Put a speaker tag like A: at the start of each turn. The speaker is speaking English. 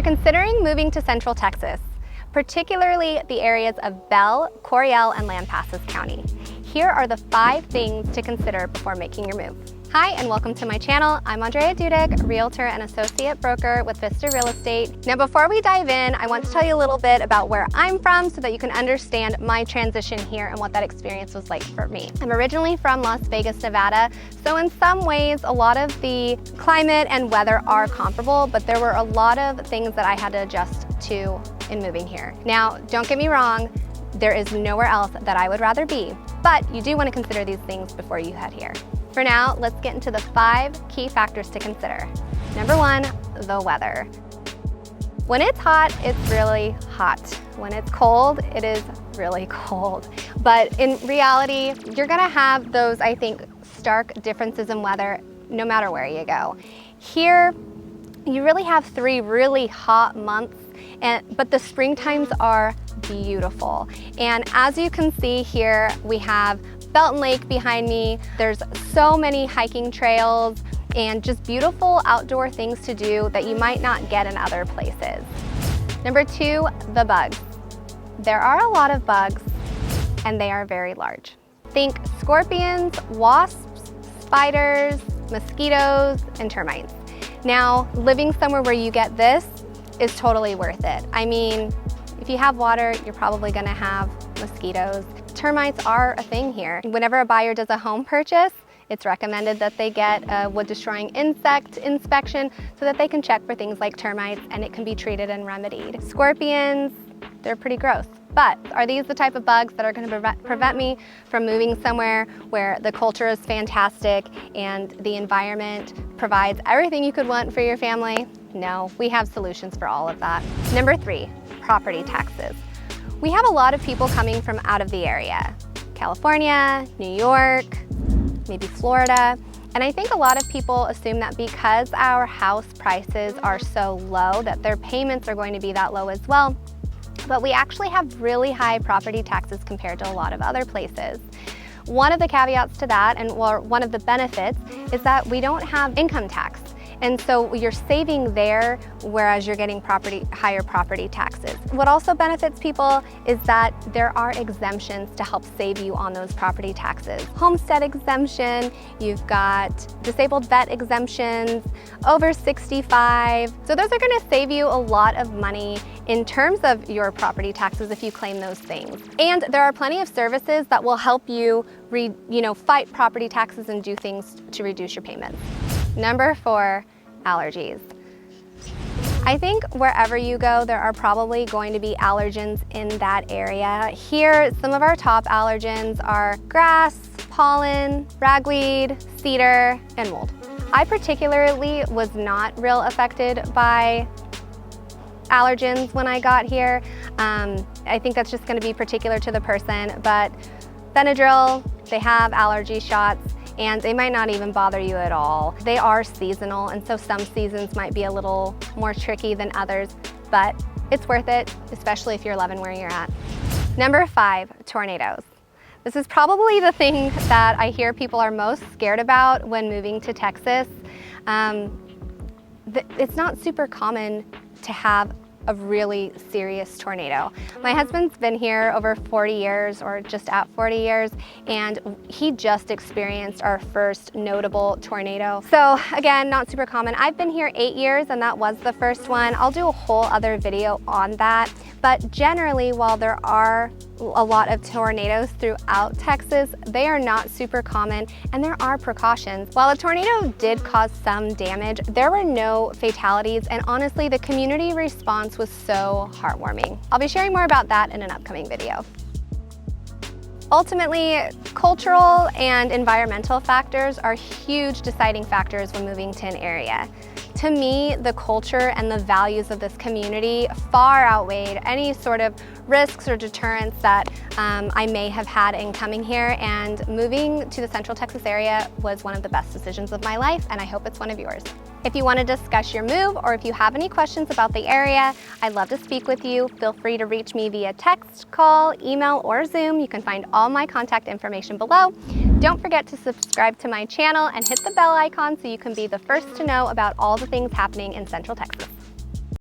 A: you're considering moving to Central Texas, particularly the areas of Bell, Coryell, and Lampasas County, here are the 5 things to consider before making your move. Hi, and welcome to my channel. I'm Andrea Dudek, Realtor and Associate Broker with Vista Real Estate. Now, before we dive in, I want to tell you a little bit about where I'm from so that you can understand my transition here and what that experience was like for me. I'm originally from Las Vegas, Nevada, so in some ways, a lot of the climate and weather are comparable, but there were a lot of things that I had to adjust to in moving here. Now, don't get me wrong, there is nowhere else that I would rather be, but you do want to consider these things before you head here. For now, let's get into the 5 key factors to consider. Number 1, the weather. When it's hot, it's really hot. When it's cold, it is really cold. But in reality, you're gonna have those, I think, stark differences in weather no matter where you go. Here, you really have 3 really hot months, but the spring times are beautiful. And as you can see here, we have Belton Lake behind me. There's so many hiking trails and just beautiful outdoor things to do that you might not get in other places. Number 2, the bugs. There are a lot of bugs and they are very large. Think scorpions, wasps, spiders, mosquitoes, and termites. Now, living somewhere where you get this is totally worth it. I mean, if you have water, you're probably gonna have mosquitoes. Termites are a thing here. Whenever a buyer does a home purchase, it's recommended that they get a wood-destroying insect inspection so that they can check for things like termites and it can be treated and remedied. Scorpions, they're pretty gross. But are these the type of bugs that are going to prevent me from moving somewhere where the culture is fantastic and the environment provides everything you could want for your family? No, we have solutions for all of that. Number 3, property taxes. We have a lot of people coming from out of the area. California, New York, maybe Florida. And I think a lot of people assume that because our house prices are so low that their payments are going to be that low as well. But we actually have really high property taxes compared to a lot of other places. One of the caveats to that, and one of the benefits, is that we don't have income tax. And so you're saving there, whereas you're getting higher property taxes. What also benefits people is that there are exemptions to help save you on those property taxes. Homestead exemption, you've got disabled vet exemptions, over 65. So those are gonna save you a lot of money in terms of your property taxes if you claim those things. And there are plenty of services that will help you fight property taxes and do things to reduce your payments. Number 4, allergies. I think wherever you go, there are probably going to be allergens in that area. Here, some of our top allergens are grass, pollen, ragweed, cedar, and mold. I particularly was not real affected by allergens when I got here. I think that's just gonna be particular to the person, but Benadryl, they have allergy shots, and they might not even bother you at all. They are seasonal, and so some seasons might be a little more tricky than others, but it's worth it, especially if you're loving where you're at. Number 5, tornadoes. This is probably the thing that I hear people are most scared about when moving to Texas. It's not super common to have a really serious tornado. My husband's been here over 40 years or just at 40 years, and he just experienced our first notable tornado. So again, not super common. I've been here 8 years and that was the first one. I'll do a whole other video on that. But generally, while there are a lot of tornadoes throughout Texas, they are not super common and there are precautions. While a tornado did cause some damage, there were no fatalities, and honestly, the community response was so heartwarming. I'll be sharing more about that in an upcoming video. Ultimately, cultural and environmental factors are huge deciding factors when moving to an area. To me, the culture and the values of this community far outweighed any sort of risks or deterrents that I may have had in coming here, and moving to the Central Texas area was one of the best decisions of my life, and I hope it's one of yours. If you want to discuss your move, or if you have any questions about the area, I'd love to speak with you. Feel free to reach me via text, call, email, or Zoom. You can find all my contact information below. Don't forget to subscribe to my channel and hit the bell icon so you can be the first to know about all the things happening in Central Texas.